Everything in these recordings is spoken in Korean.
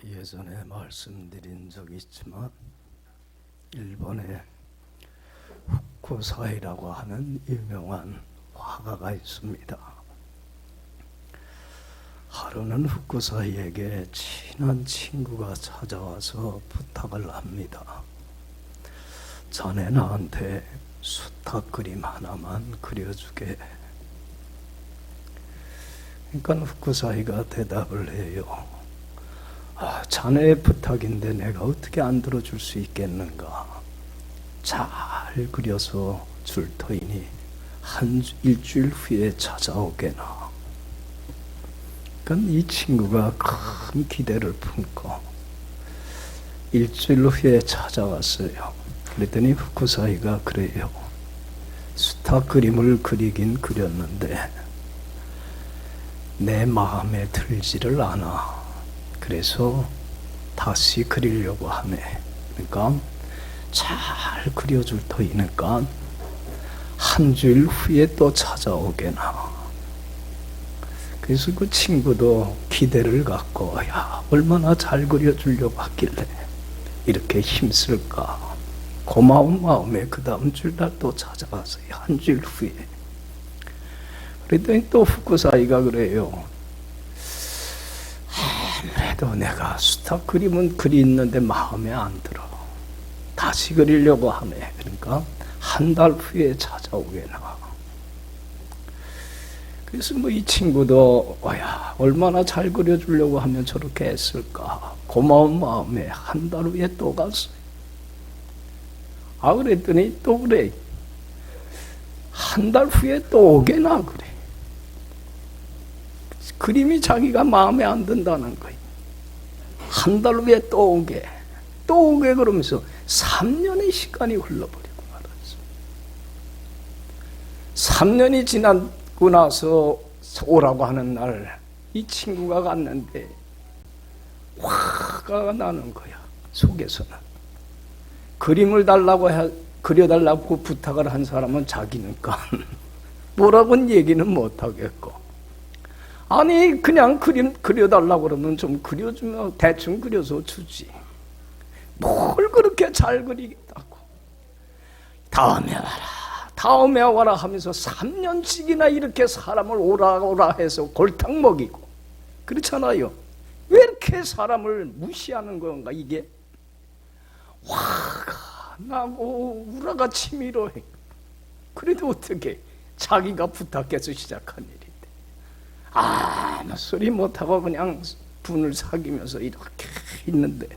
예전에 말씀드린 적이 있지만 일본에 후쿠사이라고 하는 유명한 화가가 있습니다. 하루는 후쿠사이에게 친한 친구가 찾아와서 부탁을 합니다. 자네 나한테 수탉 그림 하나만 그려주게. 그러니까 후쿠사이가 대답을 해요. 자네의 부탁인데 내가 어떻게 안 들어줄 수 있겠는가. 잘 그려서 줄 터이니 일주일 후에 찾아오게나. 그러니까 이 친구가 큰 기대를 품고 일주일 후에 찾아왔어요. 그랬더니 후쿠사이가 그래요. 수탉 그림을 그리긴 그렸는데 내 마음에 들지를 않아. 그래서 다시 그리려고 하네. 그러니까 잘 그려줄 터이니까 한 주일 후에 또 찾아오게나. 그래서 그 친구도 기대를 갖고 얼마나 잘 그려주려고 하길래 이렇게 힘쓸까. 고마운 마음에 그 다음 주날 또 찾아왔어요. 한 주일 후에. 그랬더니 또 후쿠사이가 그래요. 아무래도 내가 수탉 그림은 그리는데 마음에 안 들어. 다시 그리려고 하네. 그러니까 한 달 후에 찾아오게나. 그래서 이 친구도 얼마나 잘 그려주려고 하면 저렇게 했을까. 고마운 마음에 한 달 후에 또 갔어요. 그랬더니 또 그래. 한 달 후에 또 오게나 그래. 그림이 자기가 마음에 안 든다는 거예요. 한 달 후에 또 오게. 또 오게 그러면서 3년의 시간이 흘러버리고 말았어. 3년이 지나고 나서 오라고 하는 날 이 친구가 갔는데 화가 나는 거야. 속에서는. 그림을 그려달라고 부탁을 한 사람은 자기니까 뭐라고는 얘기는 못하겠고, 아니 그냥 그림 그려달라고 그러면 좀 그려주면 대충 그려서 주지. 뭘 그렇게 잘 그리겠다고. 다음에 와라 하면서 3년씩이나 이렇게 사람을 오라 해서 골탕 먹이고 그렇잖아요. 왜 이렇게 사람을 무시하는 건가. 이게 화가 나고 우라가 치밀어해. 그래도 어떻게 자기가 부탁해서 시작한 일인데 아무 소리 못하고 그냥 분을 사귀면서 이렇게 있는데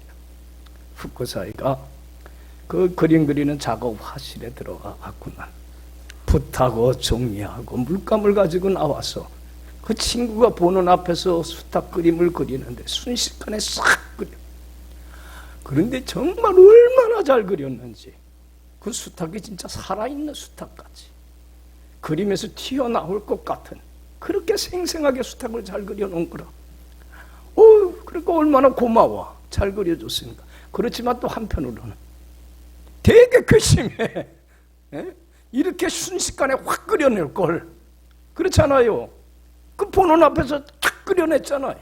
후쿠사이가 그 그림 그리는 작업 화실에 들어가 갖고는 붓하고 종이하고 물감을 가지고 나와서 그 친구가 보는 앞에서 수탉 그림을 그리는데 순식간에 싹 그려. 그런데 정말 얼마나 잘 그렸는지 그 수탉이 진짜 살아있는 수탉같이 그림에서 튀어나올 것 같은 그렇게 생생하게 수탉을 잘 그려놓은 거라. 그러니까 얼마나 고마워. 잘 그려줬으니까. 그렇지만 또 한편으로는 되게 괘씸해. 이렇게 순식간에 확 그려낼 걸. 그렇잖아요. 그 보는 앞에서 탁 그려냈잖아요.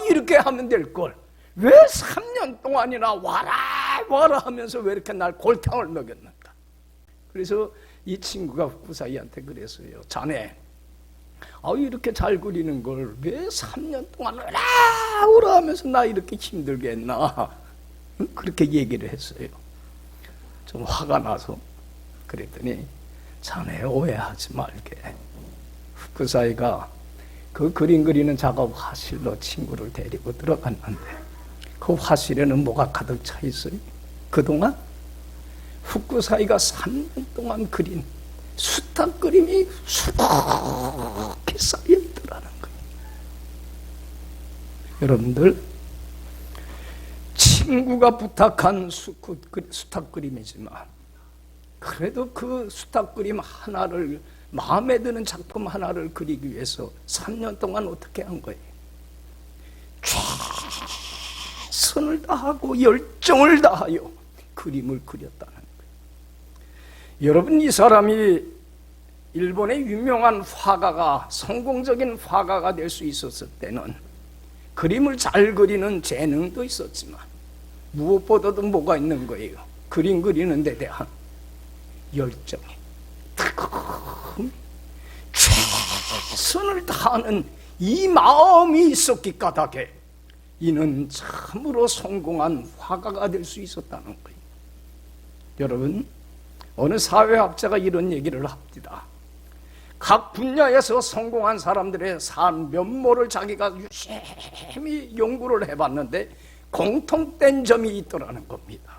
이렇게 하면 될 걸. 왜 3년 동안이나 와라 하면서 왜 이렇게 날 골탕을 먹였는가. 그래서 이 친구가 후쿠사이한테 그랬어요. 자네 이렇게 잘 그리는 걸 왜 3년 동안 오라 하면서 나 이렇게 힘들게 했나. 그렇게 얘기를 했어요. 좀 화가 나서. 그랬더니 자네 오해하지 말게. 후쿠사이가 그 그림 그리는 작업 화실로 친구를 데리고 들어갔는데 그 화실에는 뭐가 가득 차 있어요. 그동안 후쿠사이가 3년 동안 그린 수탉 그림이 수북히 쌓여있더라는 거예요. 여러분들, 친구가 부탁한 수탉 그림이지만 그래도 그 수탉 그림 하나를, 마음에 드는 작품 하나를 그리기 위해서 3년 동안 어떻게 한 거예요? 최선을 다하고 열정을 다하여 그림을 그렸다는 거예요. 여러분, 이 사람이 일본의 유명한 화가가, 성공적인 화가가 될 수 있었을 때는 그림을 잘 그리는 재능도 있었지만 무엇보다도 뭐가 있는 거예요? 그림 그리는 데 대한 열정이, 뜨거움이, 최선을 다하는 이 마음이 있었기 까닭에 이는 참으로 성공한 화가가 될 수 있었다는 거예요. 여러분, 어느 사회학자가 이런 얘기를 합니다. 각 분야에서 성공한 사람들의 삶 면모를 자기가 유심히 연구를 해봤는데 공통된 점이 있더라는 겁니다.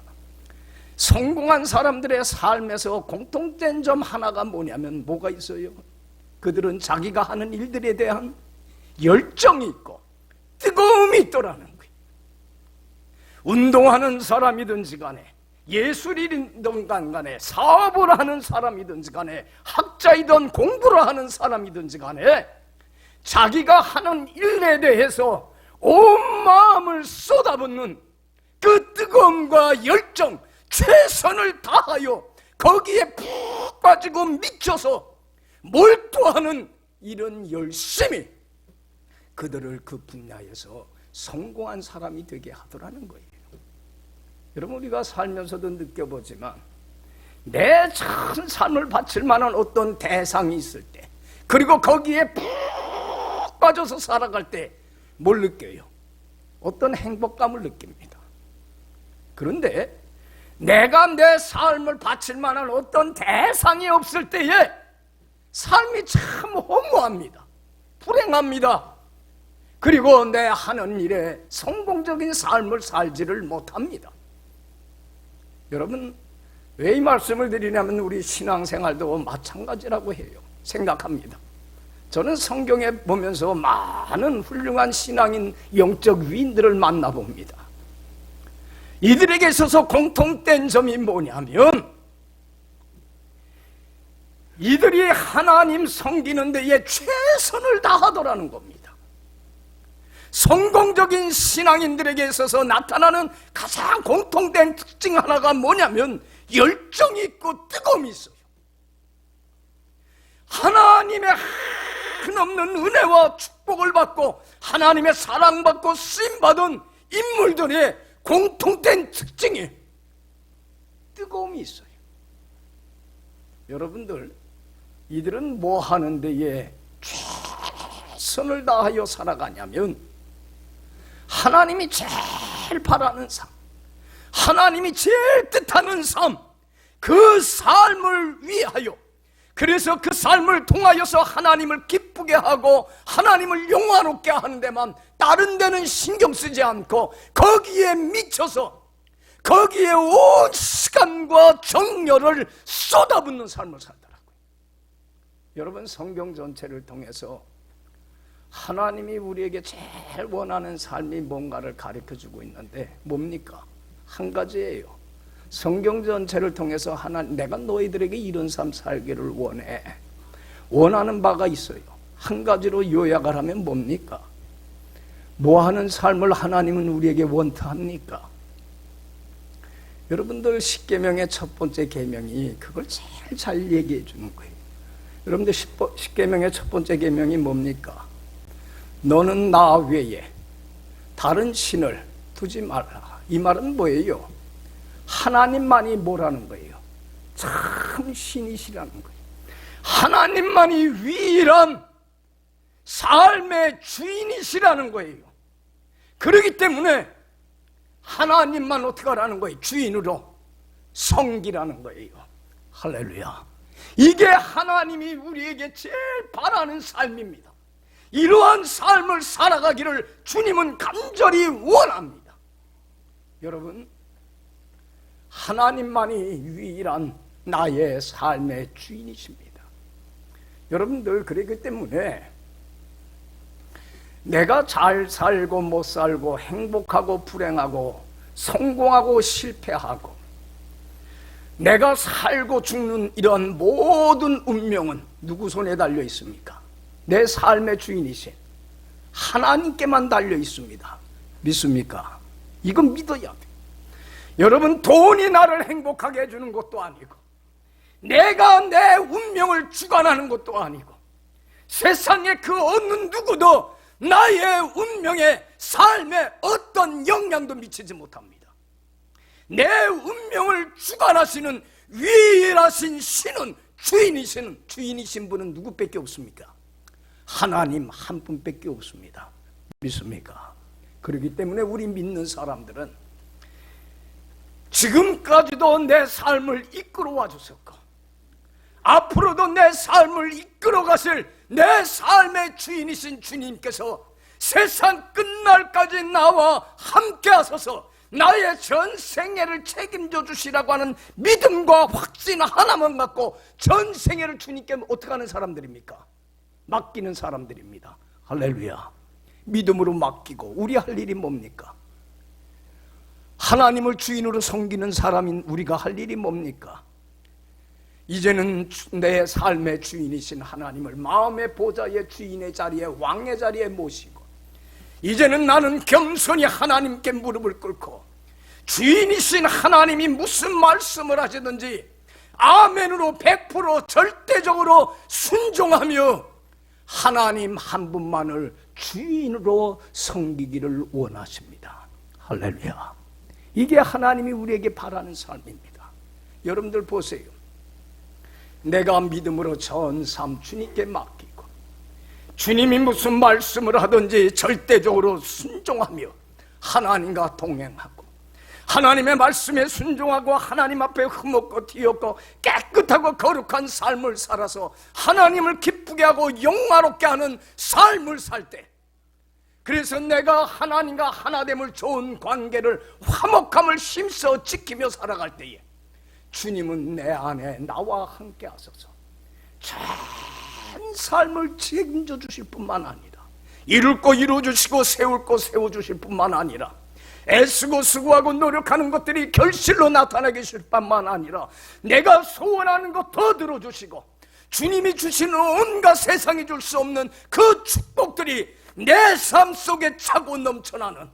성공한 사람들의 삶에서 공통된 점 하나가 뭐냐면 뭐가 있어요? 그들은 자기가 하는 일들에 대한 열정이 있고 뜨거움이 있더라는 거예요. 운동하는 사람이든지 간에 예술이든 간에 사업을 하는 사람이든지 간에 학자이든 공부를 하는 사람이든지 간에 자기가 하는 일에 대해서 온 마음을 쏟아붓는 그 뜨거움과 열정, 최선을 다하여 거기에 푹 빠지고 미쳐서 몰두하는 이런 열심이 그들을 그 분야에서 성공한 사람이 되게 하더라는 거예요. 여러분, 우리가 살면서도 느껴보지만 내 참 삶을 바칠 만한 어떤 대상이 있을 때, 그리고 거기에 푹 빠져서 살아갈 때 뭘 느껴요? 어떤 행복감을 느낍니다. 그런데 내가 내 삶을 바칠 만한 어떤 대상이 없을 때에 삶이 참 허무합니다. 불행합니다. 그리고 내 하는 일에 성공적인 삶을 살지를 못합니다. 여러분, 왜 이 말씀을 드리냐면 우리 신앙생활도 마찬가지라고 해요. 생각합니다. 저는 성경에 보면서 많은 훌륭한 신앙인, 영적 위인들을 만나봅니다. 이들에게 있어서 공통된 점이 뭐냐면 이들이 하나님 섬기는 데에 최선을 다하더라는 겁니다. 성공적인 신앙인들에게 있어서 나타나는 가장 공통된 특징 하나가 뭐냐면 열정이 있고 뜨거움이 있어요. 하나님의 한없는 은혜와 축복을 받고 하나님의 사랑받고 쓰임받은 인물들의 공통된 특징이 뜨거움이 있어요. 여러분들, 이들은 뭐 하는 데에 최선을 다하여 살아가냐면 하나님이 제일 바라는 삶, 하나님이 제일 뜻하는 삶, 그 삶을 위하여, 그래서 그 삶을 통하여서 하나님을 기쁘게 하고 하나님을 영화롭게 하는 데만 다른 데는 신경 쓰지 않고 거기에 미쳐서 거기에 온 시간과 정열을 쏟아붓는 삶을 살더라고요. 여러분, 성경 전체를 통해서 하나님이 우리에게 제일 원하는 삶이 뭔가를 가르쳐주고 있는데 뭡니까? 한 가지예요. 성경 전체를 통해서 내가 너희들에게 이런 삶 살기를 원해. 원하는 바가 있어요. 한 가지로 요약을 하면 뭡니까? 뭐 하는 삶을 하나님은 우리에게 원하합니까? 여러분들, 십계명의 첫 번째 계명이 그걸 제일 잘 얘기해 주는 거예요. 여러분들, 십계명의 첫 번째 계명이 뭡니까? 너는 나 외에 다른 신을 두지 말라. 이 말은 뭐예요? 하나님만이 뭐라는 거예요? 참 신이시라는 거예요. 하나님만이 유일한 삶의 주인이시라는 거예요. 그렇기 때문에 하나님만 어떻게 하라는 거예요? 주인으로 섬기라는 거예요. 할렐루야. 이게 하나님이 우리에게 제일 바라는 삶입니다. 이러한 삶을 살아가기를 주님은 간절히 원합니다. 여러분, 하나님만이 유일한 나의 삶의 주인이십니다. 여러분들, 그렇기 때문에 내가 잘 살고 못 살고 행복하고 불행하고 성공하고 실패하고 내가 살고 죽는 이런 모든 운명은 누구 손에 달려 있습니까? 내 삶의 주인이신 하나님께만 달려 있습니다. 믿습니까? 이건 믿어야 돼. 여러분, 돈이 나를 행복하게 해주는 것도 아니고 내가 내 운명을 주관하는 것도 아니고 세상에 그 어느 누구도 나의 운명에, 삶에 어떤 영향도 미치지 못합니다. 내 운명을 주관하시는 위일하신 신은, 주인이신 분은 누구밖에 없습니까? 하나님 한 분밖에 없습니다. 믿습니까? 그렇기 때문에 우리 믿는 사람들은 지금까지도 내 삶을 이끌어와 주셨고, 앞으로도 내 삶을 이끌어 가실 내 삶의 주인이신 주님께서 세상 끝날까지 나와 함께 하소서 나의 전 생애를 책임져 주시라고 하는 믿음과 확신 하나만 갖고 전 생애를 주님께 어떻게 하는 사람들입니까? 맡기는 사람들입니다. 할렐루야. 믿음으로 맡기고 우리 할 일이 뭡니까? 하나님을 주인으로 섬기는 사람인 우리가 할 일이 뭡니까? 이제는 내 삶의 주인이신 하나님을 마음의 보좌의 주인의 자리에, 왕의 자리에 모시고, 이제는 나는 겸손히 하나님께 무릎을 꿇고 주인이신 하나님이 무슨 말씀을 하시든지 아멘으로 100% 절대적으로 순종하며 하나님 한 분만을 주인으로 섬기기를 원하십니다. 할렐루야. 이게 하나님이 우리에게 바라는 삶입니다. 여러분들 보세요. 내가 믿음으로 전 삶 주님께 맡기고 주님이 무슨 말씀을 하든지 절대적으로 순종하며 하나님과 동행하고 하나님의 말씀에 순종하고 하나님 앞에 흠없고 뒤없고 깨끗하고 거룩한 삶을 살아서 하나님을 기쁘게 하고 영화롭게 하는 삶을 살 때, 그래서 내가 하나님과 하나됨을 좋은 관계를, 화목함을 힘써 지키며 살아갈 때에 주님은 내 안에 나와 함께 하소서 전 삶을 책임져 주실 뿐만 아니라 이룰 거 이루어주시고 세울 거 세워주실 뿐만 아니라 애쓰고 수고하고 노력하는 것들이 결실로 나타나게 하실 뿐만 아니라 내가 소원하는 것 더 들어주시고 주님이 주시는 온갖 세상이 줄 수 없는 그 축복들이 내 삶 속에 차고 넘쳐나는,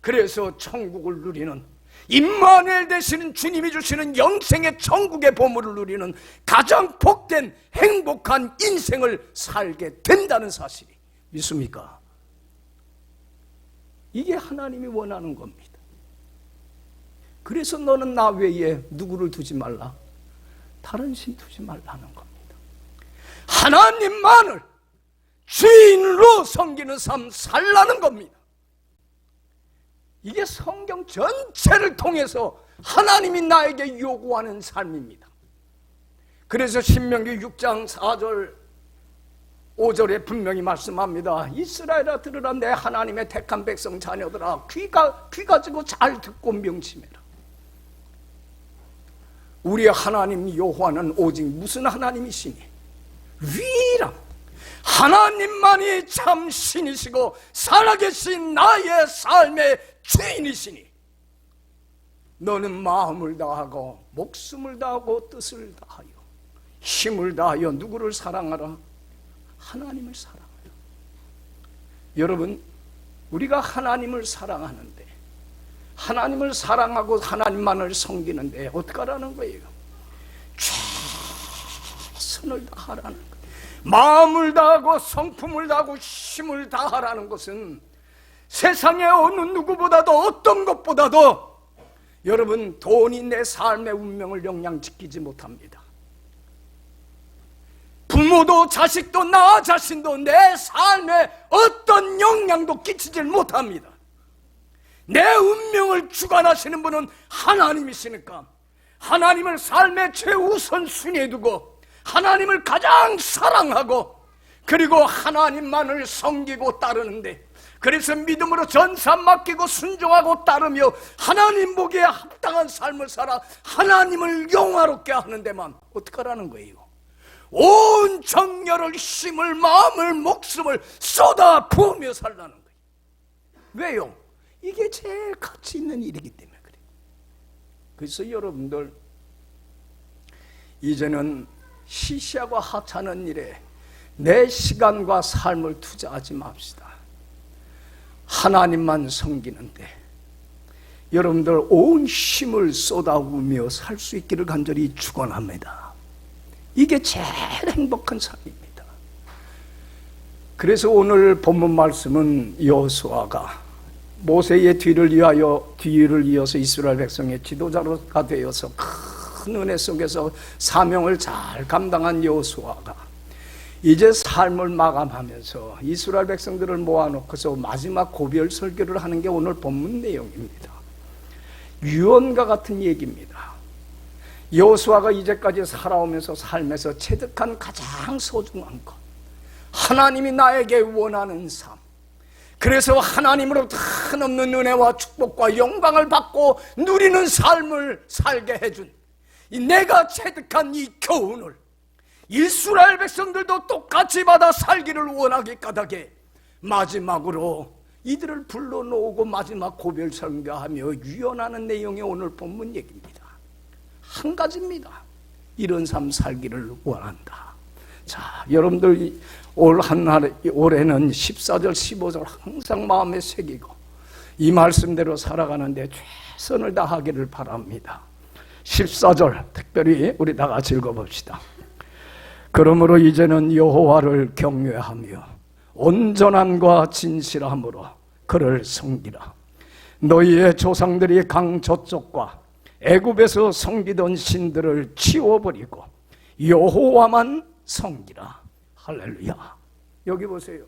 그래서 천국을 누리는, 임마누엘 되시는 주님이 주시는 영생의 천국의 보물을 누리는 가장 복된 행복한 인생을 살게 된다는 사실이 믿습니까? 이게 하나님이 원하는 겁니다. 그래서 너는 나 외에 누구를 두지 말라, 다른 신 두지 말라는 겁니다. 하나님만을 주인으로 섬기는 삶 살라는 겁니다. 이게 성경 전체를 통해서 하나님이 나에게 요구하는 삶입니다. 그래서 신명기 6장 4절 5절에 분명히 말씀합니다. 이스라엘아 들으라, 내 하나님의 택한 백성 자녀들아, 귀 가지고 잘 듣고 명심해라. 우리 하나님 여호와는 오직 무슨 하나님이시니? 위일함, 하나님만이 참 신이시고 살아계신 나의 삶의 주인이시니 너는 마음을 다하고 목숨을 다하고 뜻을 다하여 힘을 다하여 누구를 사랑하라? 하나님을 사랑하라. 여러분, 우리가 하나님을 사랑하는데, 하나님을 사랑하고 하나님만을 섬기는데 어떻게 하라는 거예요? 최선을 다하라는 거예요. 마음을 다하고 성품을 다하고 힘을 다하라는 것은 세상의 어느 누구보다도 어떤 것보다도 여러분, 돈이 내 삶의 운명을 영향지키지 못합니다. 부모도 자식도 나 자신도 내 삶에 어떤 영향도 끼치질 못합니다. 내 운명을 주관하시는 분은 하나님이시니까 하나님을 삶의 최우선순위에 두고 하나님을 가장 사랑하고 그리고 하나님만을 섬기고 따르는데, 그래서 믿음으로 전산 맡기고 순종하고 따르며 하나님 보기에 합당한 삶을 살아 하나님을 영화롭게 하는 데만 어떻게 하라는 거예요? 온 정열을, 힘을, 마음을, 목숨을 쏟아 부으며 살라는 거예요. 왜요? 이게 제일 가치 있는 일이기 때문에 그래요. 그래서 여러분들, 이제는 시시하고 하찮은 일에 내 시간과 삶을 투자하지 맙시다. 하나님만 섬기는데 여러분들 온 힘을 쏟아부으며 살 수 있기를 간절히 축원합니다. 이게 제일 행복한 삶입니다. 그래서 오늘 본문 말씀은 여호수아가 모세의 뒤를 이어서 이스라엘 백성의 지도자가 되어서 큰 은혜 속에서 사명을 잘 감당한 여호수아가 이제 삶을 마감하면서 이스라엘 백성들을 모아놓고서 마지막 고별 설교를 하는 게 오늘 본문 내용입니다. 유언과 같은 얘기입니다. 여호수아가 이제까지 살아오면서 삶에서 체득한 가장 소중한 것, 하나님이 나에게 원하는 삶, 그래서 하나님으로부터 한없는 은혜와 축복과 영광을 받고 누리는 삶을 살게 해준 내가 체득한 이 교훈을 이스라엘 백성들도 똑같이 받아 살기를 원하기 까닭에 마지막으로 이들을 불러놓고 마지막 고별 설교하며 유언하는 내용이 오늘 본문 얘기입니다. 한 가지입니다. 이런 삶 살기를 원한다. 자, 여러분들 올해는 14절 15절 항상 마음에 새기고 이 말씀대로 살아가는데 최선을 다하기를 바랍니다. 14절 특별히 우리 다 같이 읽어봅시다. 그러므로 이제는 여호와를 경외하며 온전함과 진실함으로 그를 섬기라. 너희의 조상들이 강 저쪽과 애굽에서 섬기던 신들을 치워버리고 여호와만 섬기라. 할렐루야. 여기 보세요.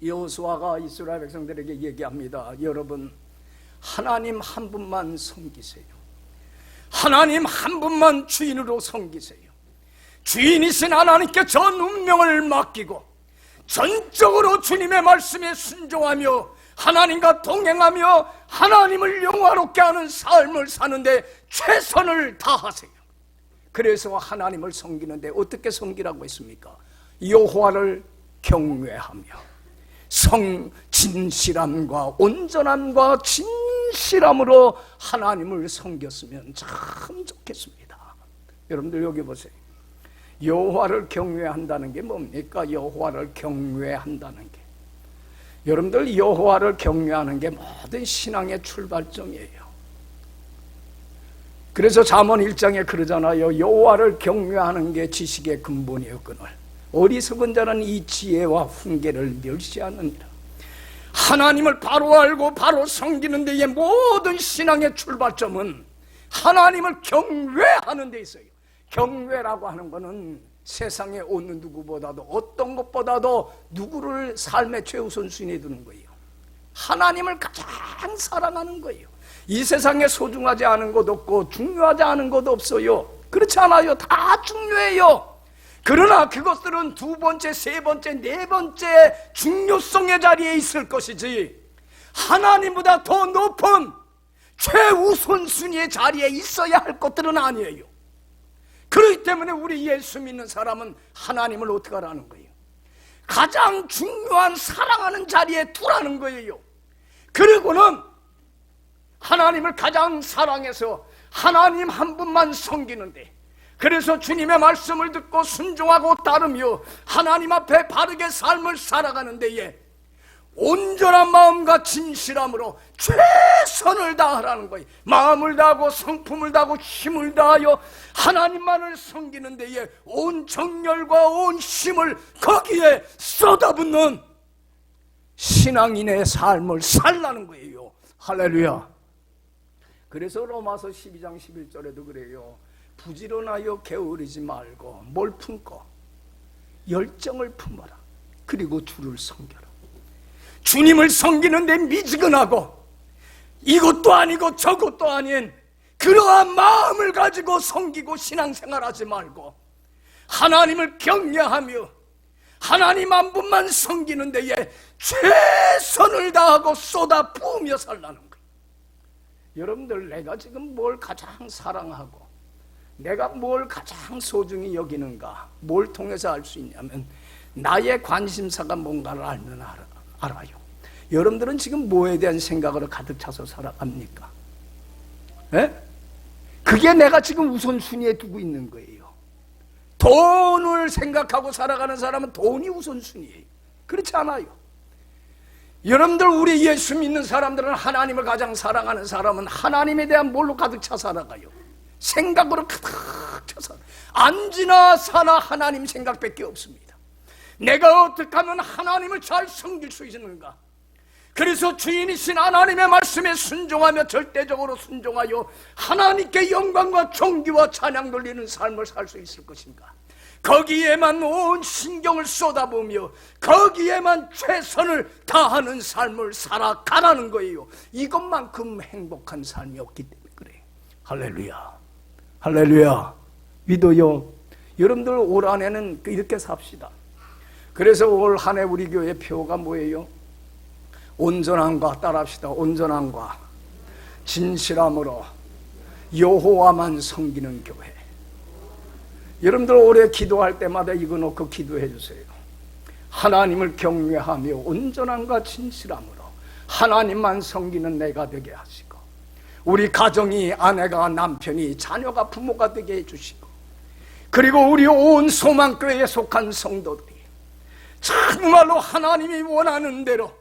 여호수아가 이스라엘 백성들에게 얘기합니다. 여러분, 하나님 한 분만 섬기세요. 하나님 한 분만 주인으로 섬기세요. 주인이신 하나님께 전 운명을 맡기고 전적으로 주님의 말씀에 순종하며 하나님과 동행하며 하나님을 영화롭게 하는 삶을 사는데 최선을 다하세요. 그래서 하나님을 섬기는데 어떻게 섬기라고 했습니까? 여호와를 경외하며 진실함과 온전함과 진실함으로 하나님을 섬겼으면 참 좋겠습니다. 여러분들 여기 보세요. 여호와를 경외한다는 게 뭡니까? 여호와를 경외한다는 게, 여러분들 여호와를 경외하는 게 모든 신앙의 출발점이에요. 그래서 잠언 1장에 그러잖아요. 여호와를 경외하는 게 지식의 근본이었거늘 어리석은 자는 이 지혜와 훈계를 멸시하느니라. 하나님을 바로 알고 바로 섬기는 데의 모든 신앙의 출발점은 하나님을 경외하는 데 있어요. 경외라고 하는 것은 세상에 어느 누구보다도 어떤 것보다도 누구를 삶의 최우선순위에 두는 거예요. 하나님을 가장 사랑하는 거예요. 이 세상에 소중하지 않은 것 없고 중요하지 않은 것 없어요. 그렇지 않아요. 다 중요해요. 그러나 그것들은 두 번째, 세 번째, 네 번째 중요성의 자리에 있을 것이지 하나님보다 더 높은 최우선순위의 자리에 있어야 할 것들은 아니에요. 그렇기 때문에 우리 예수 믿는 사람은 하나님을 어떻게 하라는 거예요? 가장 중요한 사랑하는 자리에 두라는 거예요. 그리고는 하나님을 가장 사랑해서 하나님 한 분만 섬기는데, 그래서 주님의 말씀을 듣고 순종하고 따르며 하나님 앞에 바르게 삶을 살아가는 데에 온전한 마음과 진실함으로 최선을 다하라는 거예요. 마음을 다하고 성품을 다하고 힘을 다하여 하나님만을 섬기는 데에 온 정열과 온 힘을 거기에 쏟아붓는 신앙인의 삶을 살라는 거예요. 할렐루야. 그래서 로마서 12장 11절에도 그래요. 부지런하여 게으르지 말고 뭘 품고 열정을 품어라. 그리고 주를 섬겨라. 주님을 섬기는데 미지근하고 이것도 아니고 저것도 아닌 그러한 마음을 가지고 섬기고 신앙생활하지 말고 하나님을 경외하며 하나님 한 분만 섬기는 데에 최선을 다하고 쏟아 부으며 살라는 거예요. 여러분들, 내가 지금 뭘 가장 사랑하고 내가 뭘 가장 소중히 여기는가, 뭘 통해서 알 수 있냐면 나의 관심사가 뭔가를 알아요. 여러분들은 지금 뭐에 대한 생각으로 가득 차서 살아갑니까? 에? 그게 내가 지금 우선순위에 두고 있는 거예요. 돈을 생각하고 살아가는 사람은 돈이 우선순위예요. 그렇지 않아요. 여러분들, 우리 예수 믿는 사람들은, 하나님을 가장 사랑하는 사람은 하나님에 대한 뭘로 가득 차 살아가요? 생각으로 가득 차서 앉으나 사나 하나님 생각밖에 없습니다. 내가 어떻게 하면 하나님을 잘 섬길 수 있는가? 그래서 주인이신 하나님의 말씀에 순종하며 절대적으로 순종하여 하나님께 영광과 존귀와 찬양 돌리는 삶을 살 수 있을 것인가? 거기에만 온 신경을 쏟아부으며 거기에만 최선을 다하는 삶을 살아가라는 거예요. 이것만큼 행복한 삶이 없기 때문에 그래요. 할렐루야, 할렐루야. 믿어요. 여러분들 올 한 해는 이렇게 삽시다. 그래서 올 한 해 우리 교회 표가 뭐예요? 온전함과, 따라합시다. 온전함과 진실함으로 여호와만 섬기는 교회. 여러분들 올해 기도할 때마다 이거 놓고 기도해 주세요. 하나님을 경외하며 온전함과 진실함으로 하나님만 섬기는 내가 되게 하시고, 우리 가정이, 아내가, 남편이, 자녀가, 부모가 되게 해주시고, 그리고 우리 온 소망교회에 속한 성도들이 정말로 하나님이 원하는 대로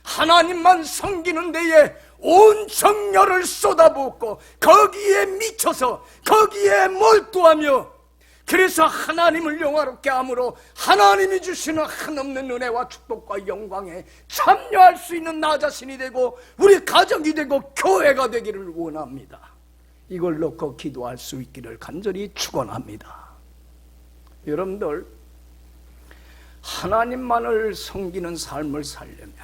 하나님만 섬기는 데에 온 정열을 쏟아붓고 거기에 미쳐서 거기에 몰두하며, 그래서 하나님을 영화롭게 함으로 하나님이 주시는 한없는 은혜와 축복과 영광에 참여할 수 있는 나 자신이 되고 우리 가정이 되고 교회가 되기를 원합니다. 이걸 놓고 기도할 수 있기를 간절히 축원합니다. 여러분들, 하나님만을 섬기는 삶을 살려면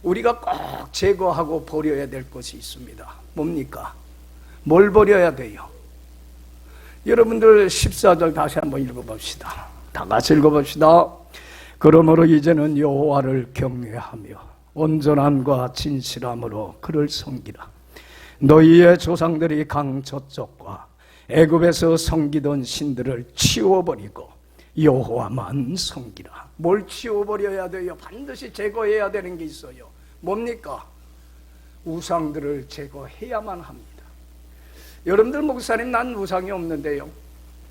우리가 꼭 제거하고 버려야 될 것이 있습니다. 뭡니까? 뭘 버려야 돼요? 여러분들 14절 다시 한번 읽어봅시다. 다 같이 읽어봅시다. 그러므로 이제는 여호와를 경외하며 온전함과 진실함으로 그를 섬기라. 너희의 조상들이 강 저쪽과 애굽에서 섬기던 신들을 치워버리고 여호와만 섬기라. 뭘 치워버려야 돼요? 반드시 제거해야 되는 게 있어요. 뭡니까? 우상들을 제거해야만 합니다. 여러분들, 목사님 난 우상이 없는데요,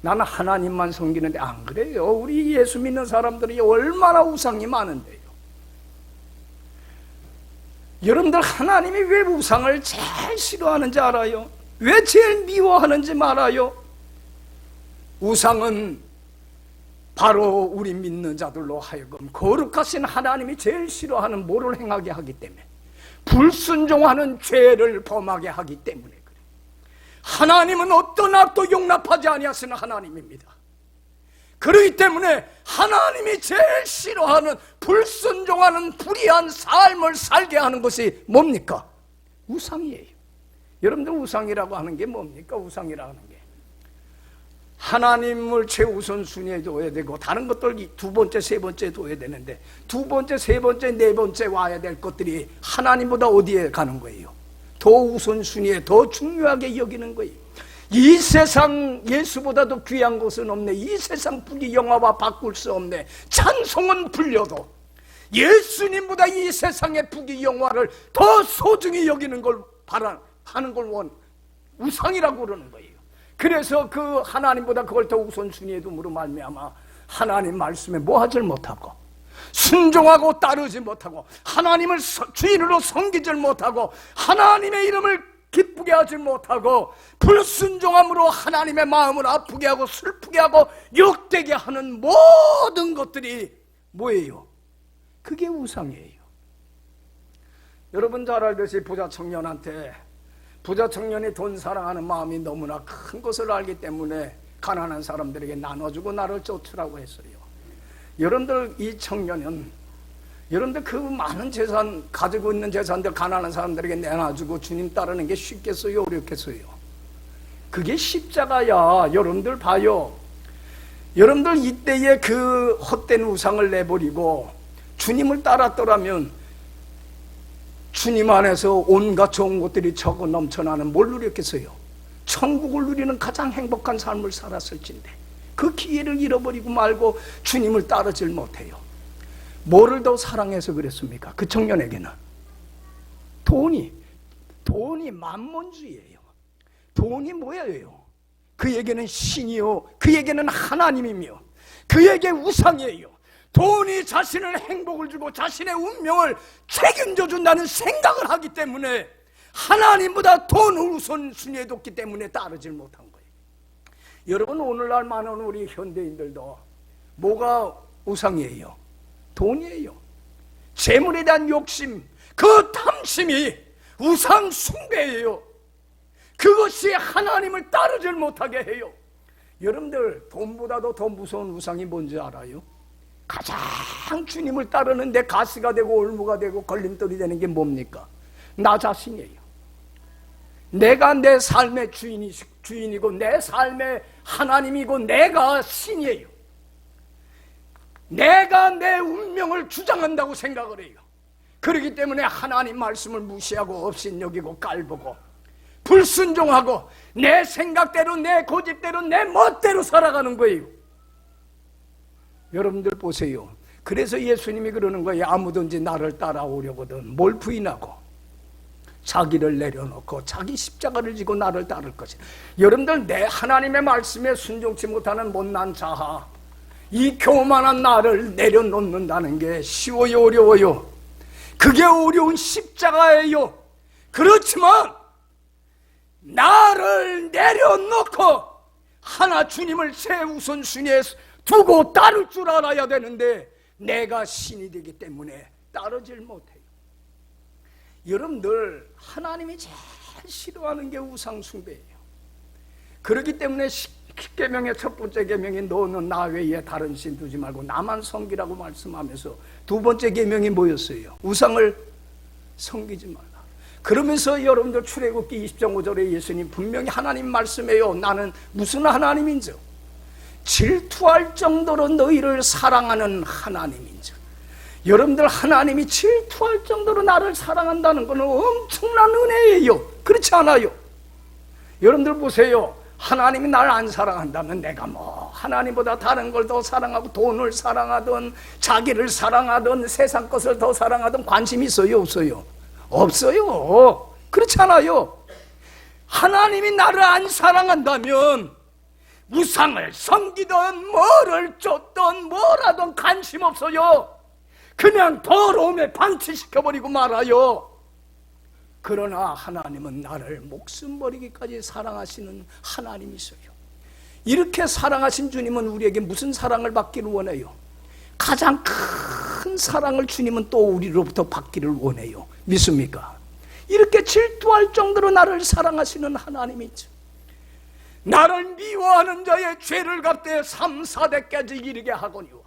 나는 하나님만 섬기는데, 안 그래요. 우리 예수 믿는 사람들이 얼마나 우상이 많은데요. 여러분들, 하나님이 왜 우상을 제일 싫어하는지 알아요? 왜 제일 미워하는지 알아요? 우상은 바로 우리 믿는 자들로 하여금 거룩하신 하나님이 제일 싫어하는 뭐를 행하게 하기 때문에, 불순종하는 죄를 범하게 하기 때문에 그래요. 하나님은 어떤 악도 용납하지 아니하시는 하나님입니다. 그렇기 때문에 하나님이 제일 싫어하는 불순종하는 불의한 삶을 살게 하는 것이 뭡니까? 우상이에요. 여러분들, 우상이라고 하는 게 뭡니까? 우상이라고 하는 게 하나님을 최우선순위에 둬야 되고 다른 것들 두 번째, 세 번째 둬야 되는데, 두 번째, 세 번째, 네 번째 와야 될 것들이 하나님보다 어디에 가는 거예요? 더 우선순위에 더 중요하게 여기는 거예요. 이 세상 예수보다도 귀한 것은 없네. 이 세상 부귀 영화와 바꿀 수 없네. 찬송은 불려도 예수님보다 이 세상의 부귀 영화를 더 소중히 여기는 걸 하는 걸 우상이라고 그러는 거예요. 그래서 그 하나님보다 그걸 더 우선순위에 둠으로 말미암아 하나님 말씀에 뭐 하질 못하고, 순종하고 따르지 못하고, 하나님을 주인으로 섬기질 못하고, 하나님의 이름을 기쁘게 하지 못하고, 불순종함으로 하나님의 마음을 아프게 하고 슬프게 하고 욕되게 하는 모든 것들이 뭐예요? 그게 우상이에요. 여러분 잘 알듯이 부자 청년이 돈 사랑하는 마음이 너무나 큰 것을 알기 때문에 가난한 사람들에게 나눠주고 나를 쫓으라고 했어요. 여러분들, 이 청년은 여러분들 그 많은 재산, 가지고 있는 재산들 가난한 사람들에게 내놔주고 주님 따르는 게 쉽겠어요? 어렵겠어요? 그게 십자가야. 여러분들 봐요. 여러분들 이때에 그 헛된 우상을 내버리고 주님을 따랐더라면 주님 안에서 온갖 좋은 것들이 적어 넘쳐나는 뭘 누렸겠어요? 천국을 누리는 가장 행복한 삶을 살았을진데 그 기회를 잃어버리고 말고 주님을 따르질 못해요. 뭐를 더 사랑해서 그랬습니까? 그 청년에게는 돈이 만몬주의예요. 돈이 뭐예요? 그에게는 신이요, 그에게는 하나님이며 그에게 우상이에요. 돈이 자신을 행복을 주고 자신의 운명을 책임져 준다는 생각을 하기 때문에 하나님보다 돈을 우선순위에 뒀기 때문에 따르질 못한 거예요. 여러분, 오늘날 많은 우리 현대인들도 뭐가 우상이에요. 돈이에요. 재물에 대한 욕심, 그 탐심이 우상 숭배예요. 그것이 하나님을 따르질 못하게 해요. 여러분들, 돈보다도 더 무서운 우상이 뭔지 알아요? 가장 주님을 따르는데 가시가 되고 올무가 되고 걸림돌이 되는 게 뭡니까? 나 자신이에요. 내가 내 삶의 주인이고 내 삶의 하나님이고 내가 신이에요. 내가 내 운명을 주장한다고 생각을 해요. 그렇기 때문에 하나님 말씀을 무시하고 업신여기고 깔보고 불순종하고 내 생각대로 내 고집대로 내 멋대로 살아가는 거예요. 여러분들 보세요. 그래서 예수님이 그러는 거예요. 아무든지 나를 따라오려거든 뭘 부인하고 자기를 내려놓고 자기 십자가를 지고 나를 따를 것이다. 여러분들, 내 하나님의 말씀에 순종치 못하는 못난 자하, 이 교만한 나를 내려놓는다는 게 쉬워요, 어려워요? 그게 어려운 십자가예요. 그렇지만 나를 내려놓고 하나 주님을 제 우선순위에 두고 따를 줄 알아야 되는데 내가 신이 되기 때문에 따르질 못해요. 여러분들, 하나님이 제일 싫어하는 게 우상숭배예요. 그렇기 때문에 십계명의 첫 번째 계명이 너는 나 외에 다른 신 두지 말고 나만 섬기라고 말씀하면서 두 번째 계명이 뭐였어요? 우상을 섬기지 말라. 그러면서 여러분들 출애굽기 20장 5절에 예수님 분명히 하나님 말씀해요. 나는 무슨 하나님인지 질투할 정도로 너희를 사랑하는 하나님인지. 여러분들, 하나님이 질투할 정도로 나를 사랑한다는 것은 엄청난 은혜예요. 그렇지 않아요? 여러분들 보세요. 하나님이 나를 안 사랑한다면 내가 뭐 하나님보다 다른 걸 더 사랑하고 돈을 사랑하든 자기를 사랑하든 세상 것을 더 사랑하든 관심이 있어요, 없어요? 없어요. 그렇지 않아요? 하나님이 나를 안 사랑한다면 우상을 섬기든 뭐를 쫓든 뭐라든 관심 없어요. 그냥 더러움에 방치시켜버리고 말아요. 그러나 하나님은 나를 목숨 버리기까지 사랑하시는 하나님이세요. 이렇게 사랑하신 주님은 우리에게 무슨 사랑을 받기를 원해요? 가장 큰 사랑을 주님은 또 우리로부터 받기를 원해요. 믿습니까? 이렇게 질투할 정도로 나를 사랑하시는 하나님이죠. 나를 미워하는 자의 죄를 갚되 3, 4대까지 이르게 하거니와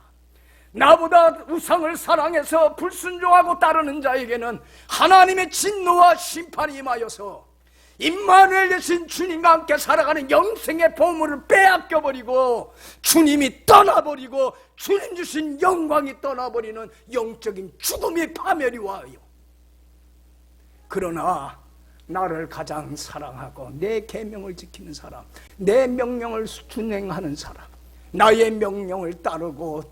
나보다 우상을 사랑해서 불순종하고 따르는 자에게는 하나님의 진노와 심판이 임하여서 임마누엘 되신 주님과 함께 살아가는 영생의 보물을 빼앗겨버리고 주님이 떠나버리고 주님 주신 영광이 떠나버리는 영적인 죽음의 파멸이 와요. 그러나 나를 가장 사랑하고 내 계명을 지키는 사람, 내 명령을 준행하는 사람, 나의 명령을 따르고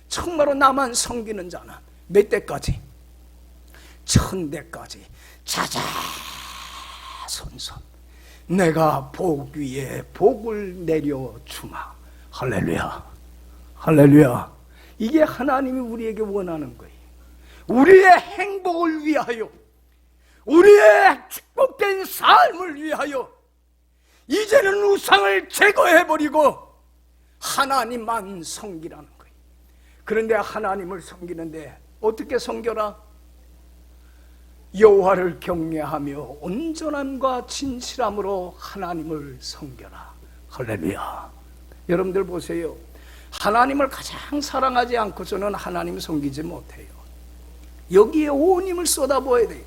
정말로 나만 섬기는 자는 몇 대까지? 1000대까지 자자손손 내가 복 위에 복을 내려주마. 할렐루야, 할렐루야. 이게 하나님이 우리에게 원하는 거예요. 우리의 행복을 위하여, 우리의 축복된 삶을 위하여 이제는 우상을 제거해버리고 하나님만 섬기라는 거예요. 그런데 하나님을 섬기는데 어떻게 섬겨라? 여호와를 경외하며 온전함과 진실함으로 하나님을 섬겨라. 할렐루야. 여러분들 보세요. 하나님을 가장 사랑하지 않고서는 하나님 섬기지 못해요. 여기에 온 힘을 쏟아부어야 돼요.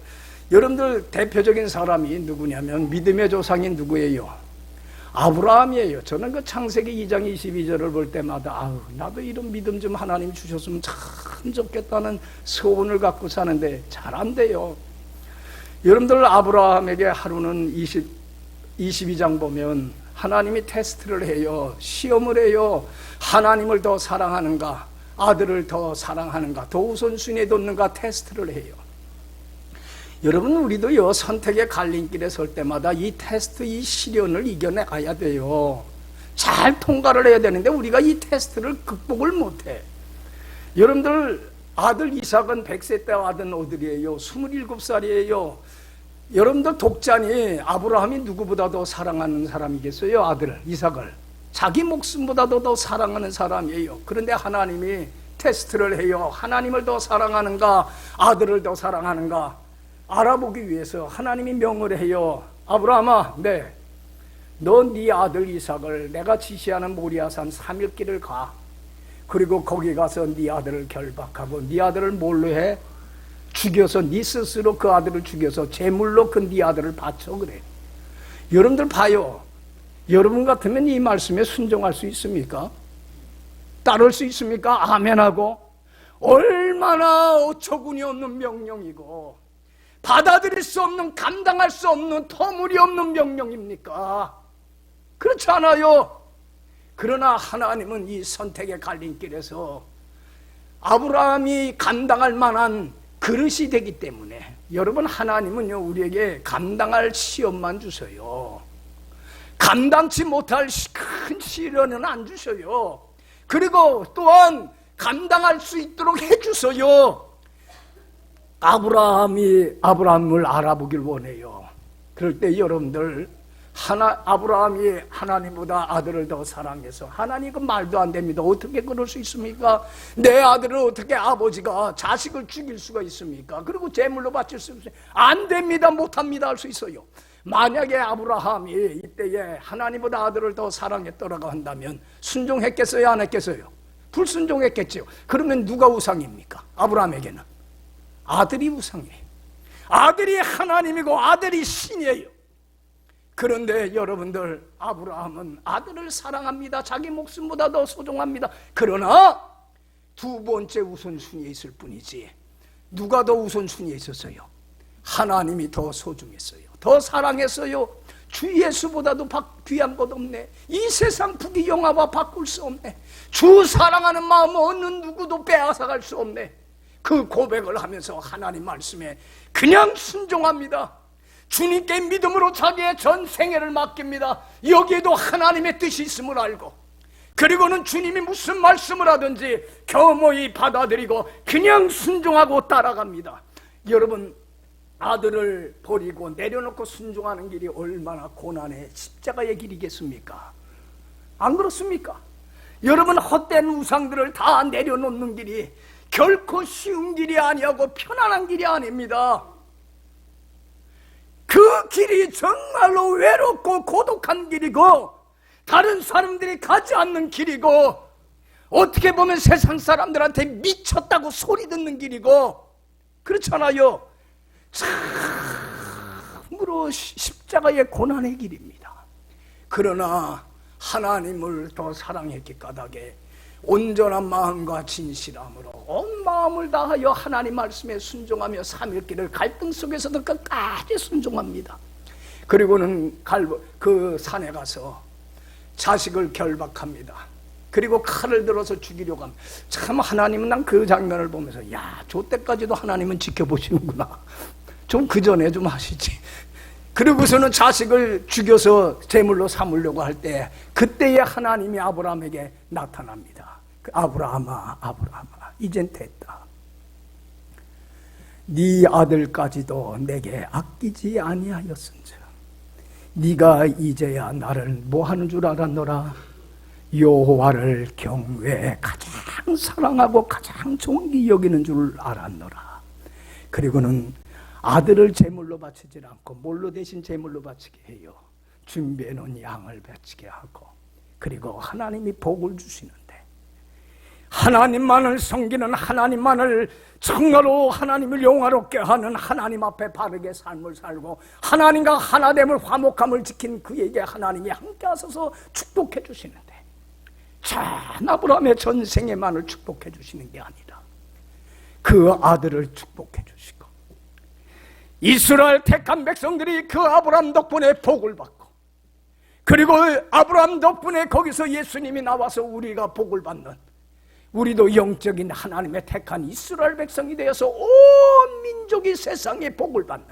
여러분들, 대표적인 사람이 누구냐면 믿음의 조상이 누구예요? 아브라함이에요. 저는 그 창세기 2장 22절을 볼 때마다 나도 이런 믿음 좀 하나님 주셨으면 참 좋겠다는 소원을 갖고 사는데 잘 안 돼요. 여러분들, 아브라함에게 하루는 22장 보면 하나님이 테스트를 해요. 시험을 해요. 하나님을 더 사랑하는가, 아들을 더 사랑하는가, 더 우선순위에 뒀는가 테스트를 해요. 여러분, 우리도요, 선택의 갈림길에 설 때마다 이 테스트, 이 시련을 이겨내가야 돼요. 잘 통과를 해야 되는데 우리가 이 테스트를 극복을 못해. 여러분들, 아들 이삭은 100세 때 아들 어들이에요. 27살이에요. 여러분들, 독자니 아브라함이 누구보다 더 사랑하는 사람이겠어요? 아들 이삭을 자기 목숨보다도 더 사랑하는 사람이에요. 그런데 하나님이 테스트를 해요. 하나님을 더 사랑하는가 아들을 더 사랑하는가 알아보기 위해서 하나님이 명을 해요. 아브라함아, 너 네 아들 이삭을 내가 지시하는 모리아산 3일 길을 가. 그리고 거기 가서 네 아들을 결박하고 네 아들을 뭘로 해? 죽여서 네 스스로 그 아들을 죽여서 제물로 그 네 아들을 바쳐. 그래. 여러분들 봐요. 여러분 같으면 이 말씀에 순종할 수 있습니까? 따를 수 있습니까? 아멘하고. 얼마나 어처구니 없는 명령이고 받아들일 수 없는, 감당할 수 없는, 터무니없는 명령입니까? 그렇지 않아요. 그러나 하나님은 이 선택의 갈림길에서 아브라함이 감당할 만한 그릇이 되기 때문에, 여러분, 하나님은요 우리에게 감당할 시험만 주셔요. 감당치 못할 큰 시련은 안 주셔요. 그리고 또한 감당할 수 있도록 해주셔요. 아브라함을 알아보길 원해요. 그럴 때 여러분들, 아브라함이 하나님보다 아들을 더 사랑해서, 하나님 그 말도 안 됩니다. 어떻게 그럴 수 있습니까? 내 아들을 어떻게 아버지가 자식을 죽일 수가 있습니까? 그리고 제물로 바칠 수 있어요? 안 됩니다. 못합니다 할 수 있어요. 만약에 아브라함이 이때에 하나님보다 아들을 더 사랑했더라고 한다면 순종했겠어요? 안 했겠어요? 불순종했겠죠. 그러면 누가 우상입니까? 아브라함에게는 아들이 우상이에요. 아들이 하나님이고 아들이 신이에요. 그런데 여러분들, 아브라함은 아들을 사랑합니다. 자기 목숨보다 더 소중합니다. 그러나 두 번째 우선순위에 있을 뿐이지, 누가 더 우선순위에 있었어요? 하나님이 더 소중했어요. 더 사랑했어요. 주 예수보다도 귀한 것 없네. 이 세상 부귀 영화와 바꿀 수 없네. 주 사랑하는 마음 어느 누구도 빼앗아갈 수 없네. 그 고백을 하면서 하나님 말씀에 그냥 순종합니다. 주님께 믿음으로 자기의 전 생애를 맡깁니다. 여기에도 하나님의 뜻이 있음을 알고, 그리고는 주님이 무슨 말씀을 하든지 겸허히 받아들이고 그냥 순종하고 따라갑니다. 여러분, 아들을 버리고 내려놓고 순종하는 길이 얼마나 고난의 십자가의 길이겠습니까? 안 그렇습니까? 여러분, 헛된 우상들을 다 내려놓는 길이 결코 쉬운 길이 아니하고 편안한 길이 아닙니다. 그 길이 정말로 외롭고 고독한 길이고, 다른 사람들이 가지 않는 길이고, 어떻게 보면 세상 사람들한테 미쳤다고 소리 듣는 길이고, 그렇잖아요. 참으로 십자가의 고난의 길입니다. 그러나 하나님을 더 사랑했기 까닭에 온전한 마음과 진실함으로 온 마음을 다하여 하나님 말씀에 순종하며 3일 길을 갈등 속에서도 끝까지 순종합니다. 그리고는 그 산에 가서 자식을 결박합니다. 그리고 칼을 들어서 죽이려고 합니다. 참, 하나님은 난 그 장면을 보면서, 야, 저 때까지도 하나님은 지켜보시는구나. 좀 그 전에 좀 하시지. 그리고서는 자식을 죽여서 제물로 삼으려고 할 때, 그때에 하나님이 아브라함에게 나타납니다. 아브라함아, 이젠 됐다. 네 아들까지도 내게 아끼지 아니하였은즉 네가 이제야 나를 뭐하는 줄 알았노라? 여호와를 경외해 가장 사랑하고 가장 존귀 여기는 줄 알았노라. 그리고는 아들을 제물로 바치지 않고 뭘로 대신 제물로 바치게 해요? 준비해 놓은 양을 바치게 하고, 그리고 하나님이 복을 주시는데, 하나님만을 섬기는, 하나님만을 정말로 하나님을 영화롭게 하는, 하나님 앞에 바르게 삶을 살고 하나님과 하나됨을, 화목함을 지킨 그에게 하나님이 함께 하셔서 축복해 주시는데, 참, 아브라함의 전생에만을 축복해 주시는 게 아니라 그 아들을 축복해 주시고, 이스라엘 택한 백성들이 그 아브라함 덕분에 복을 받고, 그리고 아브라함 덕분에 거기서 예수님이 나와서 우리가 복을 받는, 우리도 영적인 하나님의 택한 이스라엘 백성이 되어서 온 민족이 세상에 복을 받는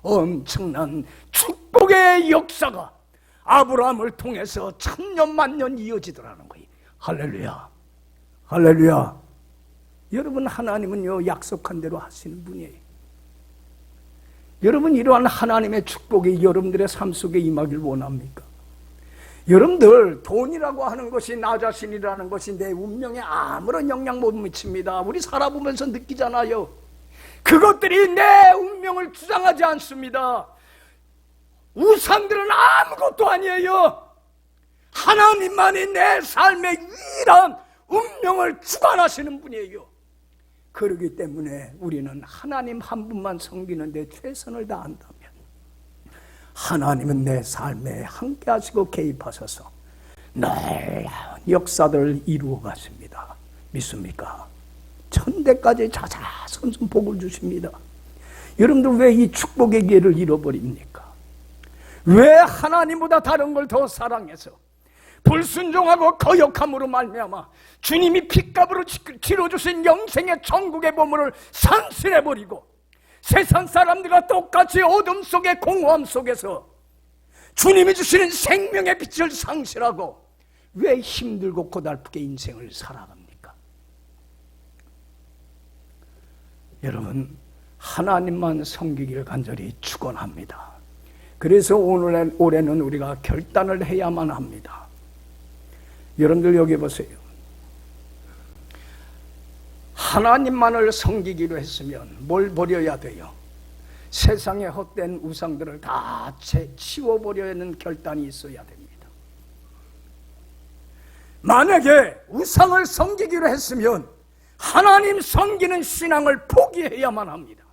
엄청난 축복의 역사가 아브라함을 통해서 천년 만년 이어지더라는 거예요. 할렐루야, 할렐루야. 여러분, 하나님은요 약속한 대로 하시는 분이에요. 여러분, 이러한 하나님의 축복이 여러분들의 삶 속에 임하길 원합니까? 여러분들, 돈이라고 하는 것이, 나 자신이라는 것이 내 운명에 아무런 영향 못 미칩니다. 우리 살아보면서 느끼잖아요. 그것들이 내 운명을 주장하지 않습니다. 우상들은 아무것도 아니에요. 하나님만이 내 삶의 유일한 운명을 주관하시는 분이에요. 그렇기 때문에 우리는 하나님 한 분만 섬기는 데 최선을 다한다면 하나님은 내 삶에 함께 하시고 개입하셔서 놀라운 역사들을 이루어 가십니다. 믿습니까? 천대까지 자자손손 복을 주십니다. 여러분들 왜 이 축복의 기회를 잃어버립니까? 왜 하나님보다 다른 걸 더 사랑해서 불순종하고 거역함으로 말미암아 주님이 핏값으로 치러주신 영생의 천국의 보물을 상실해버리고 세상 사람들과 똑같이 어둠 속의 공허함 속에서 주님이 주시는 생명의 빛을 상실하고 왜 힘들고 고달프게 인생을 살아갑니까? 여러분, 하나님만 섬기기를 간절히 축원합니다. 그래서 올해는 우리가 결단을 해야만 합니다. 여러분들 여기 보세요. 하나님만을 섬기기로 했으면 뭘 버려야 돼요? 세상의 헛된 우상들을 다 치워버려야 하는 결단이 있어야 됩니다. 만약에 우상을 섬기기로 했으면 하나님 섬기는 신앙을 포기해야만 합니다.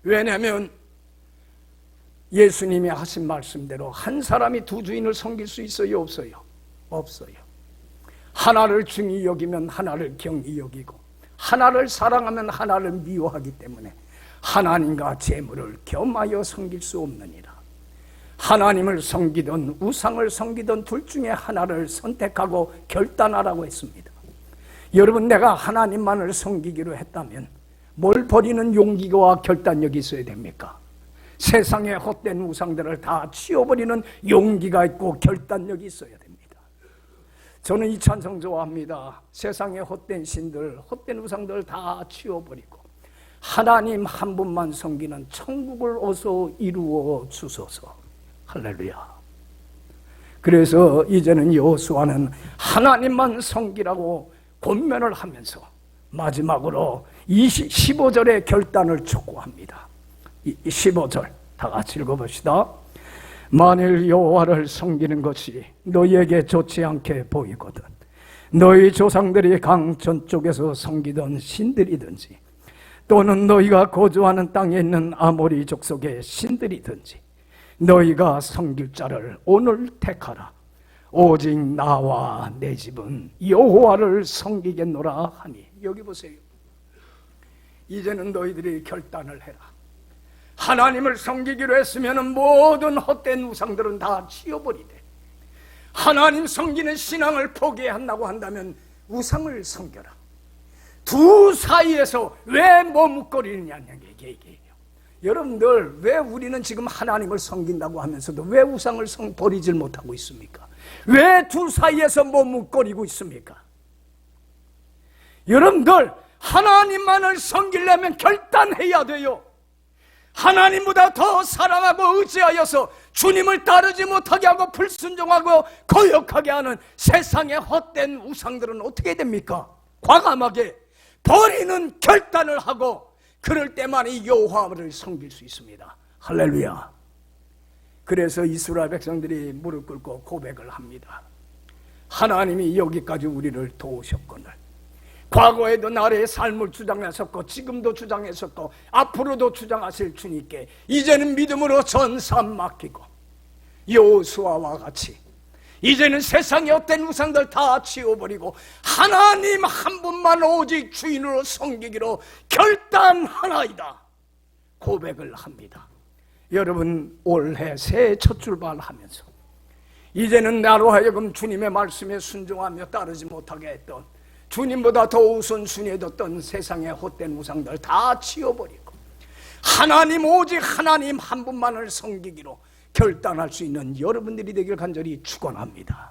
왜냐하면 예수님이 하신 말씀대로 한 사람이 두 주인을 섬길 수 있어요? 없어요? 없어요. 하나를 중히 여기면 하나를 경히 여기고 하나를 사랑하면 하나를 미워하기 때문에 하나님과 재물을 겸하여 섬길 수 없느니라. 하나님을 섬기든 우상을 섬기든 둘 중에 하나를 선택하고 결단하라고 했습니다. 여러분, 내가 하나님만을 섬기기로 했다면 뭘 버리는 용기와 결단력이 있어야 됩니까? 세상의 헛된 우상들을 다 치워버리는 용기가 있고 결단력이 있어야 됩니다. 저는 이 찬송 좋아합니다. 세상의 헛된 신들, 헛된 우상들을 다 치워버리고 하나님 한 분만 섬기는 천국을 어서 이루어 주소서. 할렐루야. 그래서 이제는 여호수아는 하나님만 섬기라고 권면을 하면서 마지막으로 15절의 결단을 촉구합니다. 15절 다 같이 읽어봅시다. 만일 여호와를 섬기는 것이 너희에게 좋지 않게 보이거든 너희 조상들이 강 전쪽에서 섬기던 신들이든지 또는 너희가 거주하는 땅에 있는 아모리 족속의 신들이든지 너희가 섬길 자를 오늘 택하라. 오직 나와 내 집은 여호와를 섬기겠노라 하니. 여기 보세요. 이제는 너희들이 결단을 해라. 하나님을 섬기기로 했으면 모든 헛된 우상들은 다 치워버리되 하나님 섬기는 신앙을 포기한다고 한다면 우상을 섬겨라. 두 사이에서 왜 머뭇거리느냐는 얘기예요. 여러분들, 왜 우리는 지금 하나님을 섬긴다고 하면서도 왜 우상을 버리질 못하고 있습니까? 왜 두 사이에서 머뭇거리고 있습니까? 여러분들, 하나님만을 섬기려면 결단해야 돼요. 하나님보다 더 사랑하고 의지하여서 주님을 따르지 못하게 하고 불순종하고 거역하게 하는 세상의 헛된 우상들은 어떻게 됩니까? 과감하게 버리는 결단을 하고 그럴 때만이 여호와를 섬길 수 있습니다. 할렐루야. 그래서 이스라엘 백성들이 무릎 꿇고 고백을 합니다. 하나님이 여기까지 우리를 도우셨거늘 과거에도 나의 삶을 주장하셨고 지금도 주장하셨고 앞으로도 주장하실 주님께 이제는 믿음으로 전삼 맡기고 여호수아와 같이 이제는 세상의 헛된 우상들 다 치워버리고 하나님 한 분만 오직 주인으로 섬기기로 결단하나이다 고백을 합니다. 여러분, 올해 새해 첫 출발하면서 이제는 나로 하여금 주님의 말씀에 순종하며 따르지 못하게 했던 주님보다 더 우선순위에 뒀던 세상의 헛된 우상들 다 치워버리고 하나님 오직 하나님 한 분만을 섬기기로 결단할 수 있는 여러분들이 되길 간절히 축원합니다.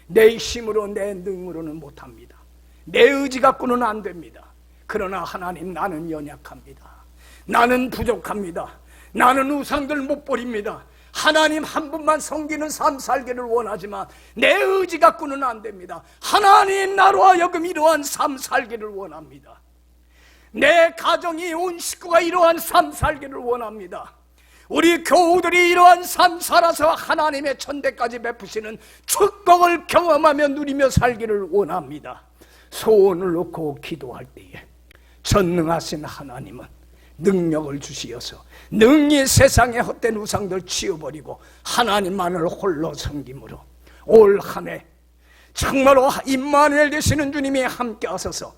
내 힘으로 내 능으로는 못합니다. 내 의지 갖고는 안 됩니다. 그러나 하나님, 나는 연약합니다. 나는 부족합니다. 나는 우상들 못 버립니다. 하나님 한 분만 섬기는 삶 살기를 원하지만 내 의지 갖고는 안 됩니다. 하나님 나로 하여금 이러한 삶 살기를 원합니다. 내 가정이 온 식구가 이러한 삶 살기를 원합니다. 우리 교우들이 이러한 삶 살아서 하나님의 천대까지 베푸시는 축복을 경험하며 누리며 살기를 원합니다. 소원을 놓고 기도할 때에 전능하신 하나님은 능력을 주시어서 능히 세상의 헛된 우상들 치워버리고 하나님만을 홀로 섬김으로 올 한 해 정말로 임마누엘 되시는 주님이 함께 하셔서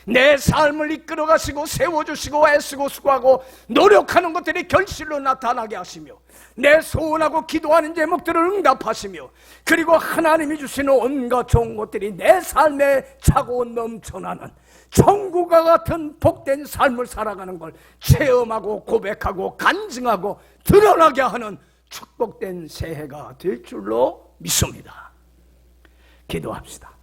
내 삶을 이끌어 가시고 세워주시고 애쓰고 수고하고 노력하는 것들이 결실로 나타나게 하시며 내 소원하고 기도하는 제목들을 응답하시며 그리고 하나님이 주시는 온갖 좋은 것들이 내 삶에 차고 넘쳐나는 천국과 같은 복된 삶을 살아가는 걸 체험하고 고백하고 간증하고 드러나게 하는 축복된 새해가 될 줄로 믿습니다. 기도합시다.